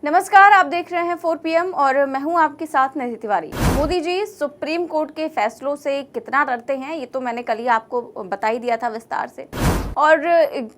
नमस्कार, आप देख रहे हैं 4 PM और मैं हूं आपके साथ निधि तिवारी। मोदी जी सुप्रीम कोर्ट के फैसलों से कितना डरते हैं ये तो मैंने कल ही आपको बता ही दिया था विस्तार से। और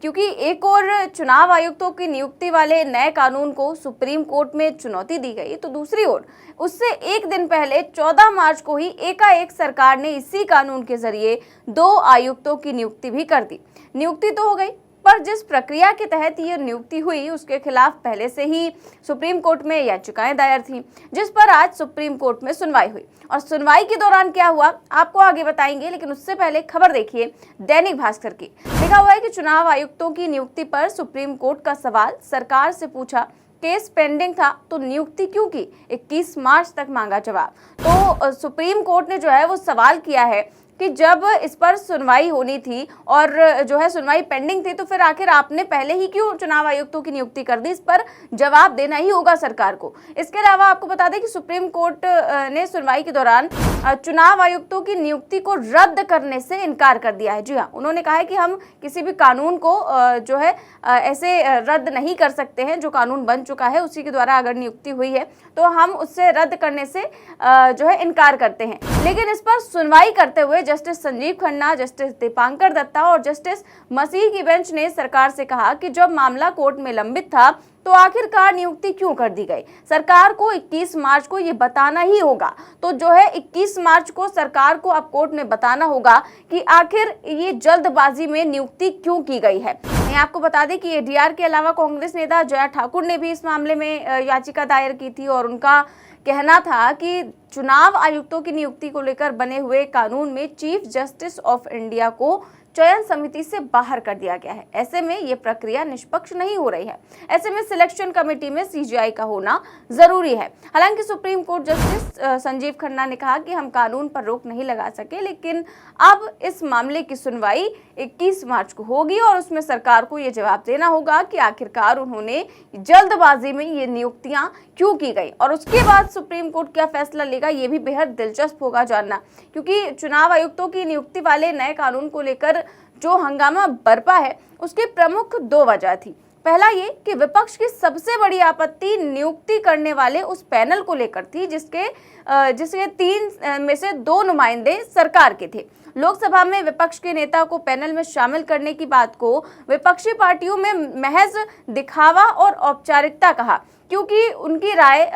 क्योंकि एक और चुनाव आयुक्तों की नियुक्ति वाले नए कानून को सुप्रीम कोर्ट में चुनौती दी गई, तो दूसरी ओर उससे एक दिन पहले 14 मार्च को ही एकाएक सरकार ने इसी कानून के जरिए 2 आयुक्तों की नियुक्ति भी कर दी। नियुक्ति तो हो गई, पर जिस प्रक्रिया के तहत ये नियुक्ति हुई उसके खिलाफ पहले से ही सुप्रीम कोर्ट में याचिकाएं दायर थीं, जिस पर आज सुप्रीम कोर्ट में सुनवाई हुई। और सुनवाई के दौरान क्या हुआ आपको आगे बताएंगे, लेकिन उससे पहले खबर देखिए दैनिक भास्कर की। लिखा हुआ है कि चुनाव आयुक्तों की नियुक्ति पर सुप्रीम कोर्ट का सवाल, सरकार से पूछा, केस पेंडिंग था तो नियुक्ति क्यों की, 21 मार्च तक मांगा जवाब। तो सुप्रीम कोर्ट ने जो है वो सवाल किया है कि जब इस पर सुनवाई होनी थी और जो है सुनवाई पेंडिंग थी, तो फिर आखिर आपने पहले ही क्यों चुनाव आयुक्तों की नियुक्ति कर दी। इस पर जवाब देना ही होगा सरकार को। इसके अलावा आपको बता दें कि सुप्रीम कोर्ट ने सुनवाई के दौरान चुनाव आयुक्तों की नियुक्ति को रद्द करने से इनकार कर दिया है। जी हाँ, उन्होंने कहा है कि हम किसी भी कानून को जो है ऐसे रद्द नहीं कर सकते हैं। जो कानून बन चुका है उसी के द्वारा अगर नियुक्ति हुई है तो हम उससे रद्द करने से जो है इनकार करते हैं। लेकिन इस पर सुनवाई करते हुए जस्टिस संजीव खन्ना, जस्टिस दीपांकर दत्ता और जस्टिस मसीह की बेंच ने सरकार से कहा कि जब मामला कोर्ट में लंबित था तो आखिरकार नियुक्ति क्यों कर दी गई। सरकार को 21 मार्च को ये बताना ही होगा। तो जो है 21 मार्च को सरकार को अब कोर्ट में बताना होगा कि आखिर ये जल्दबाजी में नियुक्ति क्यों की गई है। मैं आपको बता दें कि एडीआर के अलावा कांग्रेस नेता जया ठाकुर ने भी इस मामले में याचिका दायर की थी और उनका कहना था कि चुनाव आयुक्तों की नियुक्ति को लेकर बने हुए कानून में चीफ जस्टिस ऑफ इंडिया को चयन समिति से बाहर कर दिया गया है। ऐसे में ये प्रक्रिया निष्पक्ष नहीं हो रही है। ऐसे में सिलेक्शन कमेटी में सीजीआई का होना जरूरी है। हालांकि supreme court justice Sanjeev Khanna ने कहा कि हम कानून पर रोक नहीं लगा सके, लेकिन अब इस मामले की सुनवाई 21 मार्च को होगी और उसमें सरकार को ये जवाब देना होगा कि आखिरकार उन्होंने जल्दबाजी में ये नियुक्तियां क्यों की गई। और उसके बाद सुप्रीम कोर्ट क्या फैसला लेगा ये भी बेहद दिलचस्प होगा जानना, क्योंकि चुनाव आयुक्तों की नियुक्ति वाले नए कानून को लेकर जो हंगामा बरपा है उसकी प्रमुख 2 वजह थी। पहला ये कि विपक्ष की सबसे बड़ी आपत्ति नियुक्ति करने वाले उस पैनल को लेकर थी जिसके 3 में से 2 नुमाइंदे सरकार के थे। लोकसभा में विपक्ष के नेता को पैनल में शामिल करने की बात को विपक्षी पार्टियों में महज दिखावा और औपचारिकता कहा, क्योंकि उनकी राय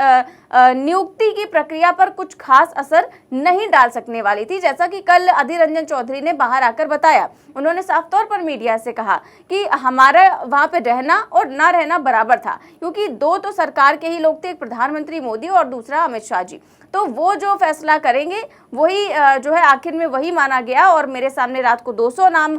नियुक्ति की प्रक्रिया पर कुछ खास असर नहीं डाल सकने वाली थी। जैसा कि कल अधीर रंजन चौधरी ने बाहर आकर बताया, उन्होंने साफ तौर पर मीडिया से कहा कि हमारा वहां पे रहना और ना रहना बराबर था, क्योंकि 2 तो सरकार के ही लोग थे, एक प्रधानमंत्री मोदी और दूसरा अमित शाह जी। तो वो जो फैसला करेंगे वही जो है आखिर में वही माना गया। और मेरे सामने रात को 200 नाम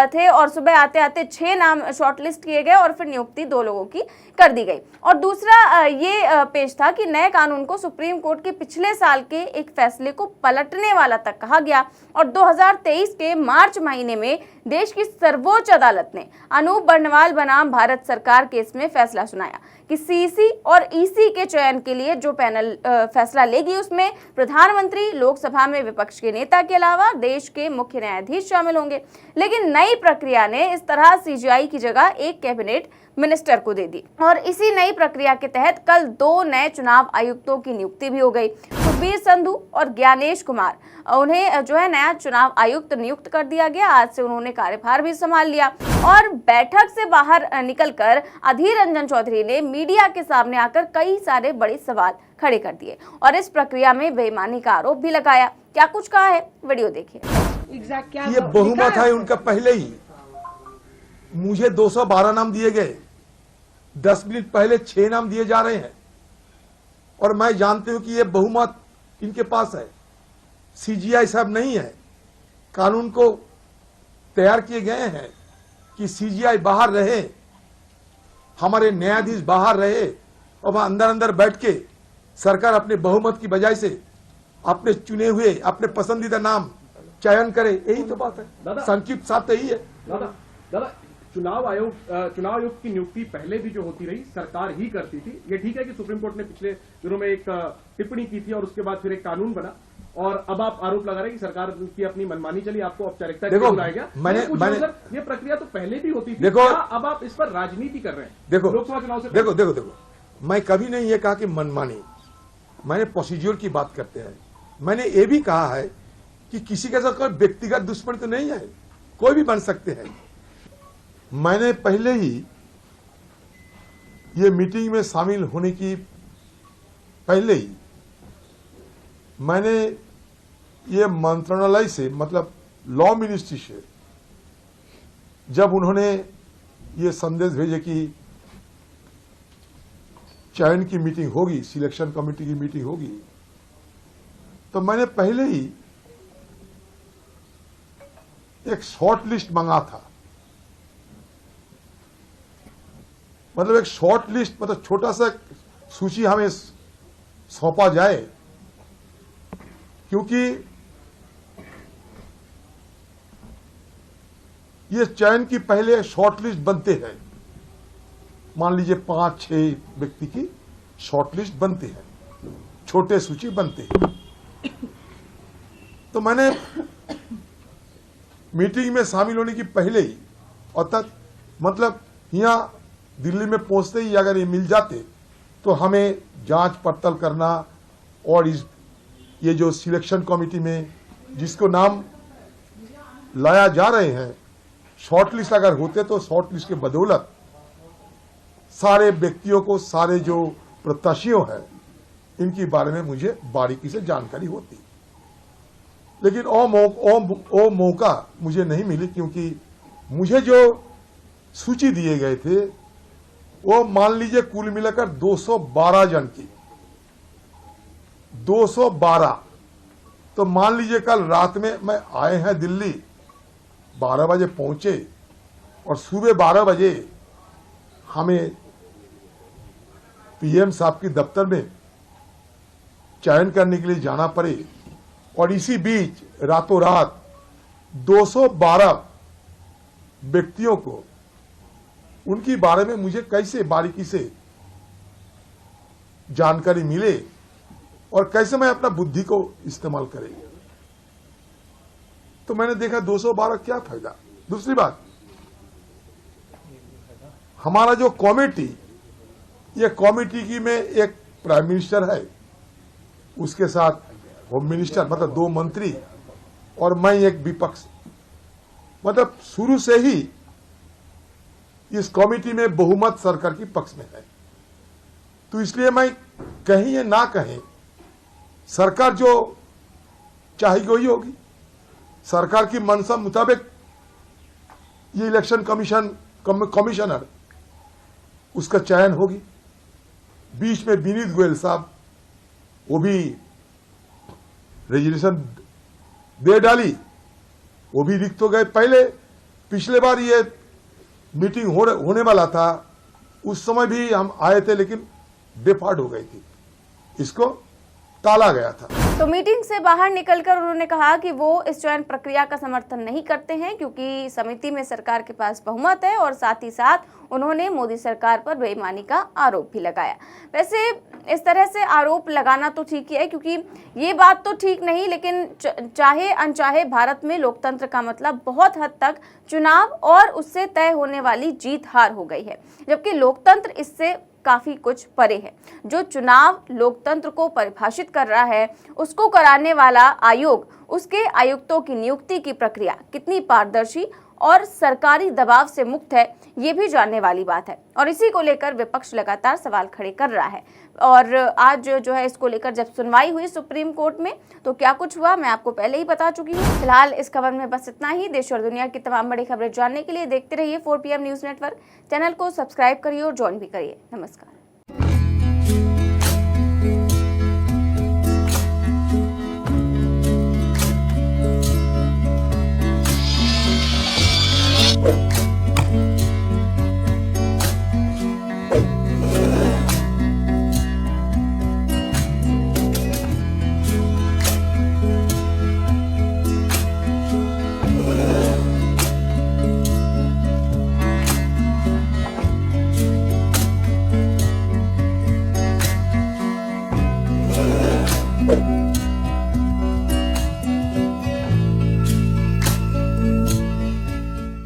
थे और सुबह आते आते 6 नाम शॉर्टलिस्ट किए गए और फिर नियुक्ति 2 लोगों की कर दी गई। और दूसरा ये पेश था कि नए कानून को सुप्रीम कोर्ट के पिछले साल के एक फैसले को पलटने वाला तक कहा गया और 2023 के मार्च महीने में देश की सर्वोच्च अदालत ने अनूप बर्णवाल बनाम भारत सरकार केस में फैसला सुनाया कि सीसी और ईसी के चयन के लिए जो पैनल फैसला लेगी उसमें प्रधानमंत्री, लोकसभा में विपक्ष के नेता के अलावा देश के मुख्य न्यायाधीश शामिल होंगे। लेकिन नई प्रक्रिया ने इस तरह सीजीआई की जगह एक कैबिनेट मिनिस्टर को दे दी और इसी नई प्रक्रिया के तहत कल 2 नए चुनाव आयुक्तों की नियुक्ति भी हो गई। सुखबीर संधू और ज्ञानेश कुमार, उन्हें जो है नया चुनाव आयुक्त नियुक्त कर दिया गया। आज से उन्होंने कार्यभार भी संभाल लिया और बैठक से बाहर निकलकर अधीर रंजन चौधरी ने मीडिया के सामने आकर कई सारे बड़े सवाल खड़े कर दिए और इस प्रक्रिया में बेईमानी का आरोप भी लगाया। क्या कुछ कहा है, वीडियो देखिए। ये बहुमत है उनका। पहले ही मुझे 212 नाम दिए गए, 10 मिनट पहले 6 नाम दिए जा रहे हैं और मैं जानती हूं कि ये बहुमत इनके पास है। सीजीआई साहब नहीं है, कानून को तैयार किए गए हैं कि सीजीआई बाहर रहे, हमारे न्यायाधीश बाहर रहे और वहां अंदर अंदर बैठ के सरकार अपने बहुमत की बजाय से अपने चुने हुए अपने पसंदीदा नाम चयन करे। यही तो बात है, संक्षिप्त साथ यही है। दादा चुनाव आयोग की नियुक्ति पहले भी जो होती रही सरकार ही करती थी। ये ठीक है कि सुप्रीम कोर्ट ने पिछले दिनों में एक टिप्पणी की थी और उसके बाद फिर एक कानून बना और अब आप आरोप लगा रहे हैं कि सरकार की अपनी मनमानी चली, आपको औपचारिकता बुलाया गया। मैंने ये प्रक्रिया तो पहले भी होती थी। देखो अब आप इस पर राजनीति कर रहे हैं। देखो लोकसभा चुनाव से देखो मैं कभी नहीं ये कहा कि मनमानी, मैंने प्रोसीजर की बात करते हैं। मैंने ये भी कहा है कि किसी के साथ कोई व्यक्तिगत दुश्मन तो नहीं है, कोई भी बन सकते हैं। मैंने पहले ही ये मीटिंग में शामिल होने की पहले ही मैंने ये मंत्रालय से, मतलब लॉ मिनिस्ट्री से, जब उन्होंने ये संदेश भेजे कि चयन की मीटिंग होगी, सिलेक्शन कमेटी की मीटिंग होगी, तो मैंने पहले ही एक शॉर्ट लिस्ट मंगा था। मतलब एक शॉर्ट लिस्ट, मतलब छोटा सा सूची हमें सौंपा जाए, क्योंकि ये चयन की पहले शॉर्ट लिस्ट बनते हैं। मान लीजिए 5-6 व्यक्ति की शॉर्ट लिस्ट बनती है, छोटे सूची बनते हैं। तो मैंने मीटिंग में शामिल होने की पहले ही, और तक मतलब यहाँ दिल्ली में पहुंचते ही अगर ये मिल जाते तो हमें जांच पड़ताल करना, और ये जो सिलेक्शन कमेटी में जिसको नाम लाया जा रहे हैं, शॉर्टलिस्ट अगर होते तो शॉर्टलिस्ट के बदौलत सारे व्यक्तियों को, सारे जो प्रत्याशियों हैं, इनके बारे में मुझे बारीकी से जानकारी होती। लेकिन वो मौका मुझे नहीं मिली, क्योंकि मुझे जो सूची दिए गए थे वो मान लीजिए कुल मिलाकर 212 जन की, 212। तो मान लीजिए कल रात में मैं आए हैं दिल्ली, 12 बजे पहुंचे, और सुबह 12 बजे हमें पीएम साहब की दफ्तर में चयन करने के लिए जाना पड़े, और इसी बीच रातों रात 212 व्यक्तियों को, उनके बारे में मुझे कैसे बारीकी से जानकारी मिले और कैसे मैं अपना बुद्धि को इस्तेमाल करें। तो मैंने देखा 212 क्या फायदा। दूसरी बात, हमारा जो कमेटी, ये कमेटी की में एक प्राइम मिनिस्टर है, उसके साथ होम मिनिस्टर, मतलब 2 मंत्री, और मैं एक विपक्ष। मतलब शुरू से ही इस कमेटी में बहुमत सरकार की पक्ष में है। तो इसलिए मैं कहीं ये ना कहें, सरकार जो चाहेगी वही होगी। सरकार की मंशा मुताबिक ये इलेक्शन कमिश्नर उसका चयन होगी। बीच में विनीत गोयल साहब, वो भी रेजोल्यूशन दे डाली, वो भी रिक्त हो गए। पहले पिछले बार ये मीटिंग होने वाला था, उस समय भी हम आए थे, लेकिन डिफॉल्ट हो गई थी, इसको टाला गया था। तो मीटिंग से बाहर निकलकर उन्होंने कहा कि वो इस चयन प्रक्रिया का समर्थन नहीं करते हैं, क्योंकि समिति में सरकार के पास बहुमत है, और साथ ही साथ उन्होंने मोदी सरकार पर बेईमानी का आरोप भी लगाया। वैसे इस तरह से आरोप लगाना तो ठीक ही है, क्योंकि ये बात तो ठीक नहीं, लेकिन चाहे अनचाहे भारत में लोकतंत्र का मतलब बहुत हद तक चुनाव और उससे तय होने वाली जीत हार हो गई है, जबकि लोकतंत्र इससे काफी कुछ परे है। जो चुनाव लोकतंत्र को परिभाषित कर रहा है, उसको कराने वाला आयोग, उसके आयुक्तों की नियुक्ति की प्रक्रिया कितनी पारदर्शी और सरकारी दबाव से मुक्त है, ये भी जानने वाली बात है। और इसी को लेकर विपक्ष लगातार सवाल खड़े कर रहा है। और आज जो है इसको लेकर जब सुनवाई हुई सुप्रीम कोर्ट में, तो क्या कुछ हुआ मैं आपको पहले ही बता चुकी हूँ। फिलहाल इस खबर में बस इतना ही। देश और दुनिया की तमाम बड़ी खबरें जानने के लिए देखते रहिए 4 PM न्यूज नेटवर्क। चैनल को सब्सक्राइब करिए और ज्वाइन भी करिए। नमस्कार।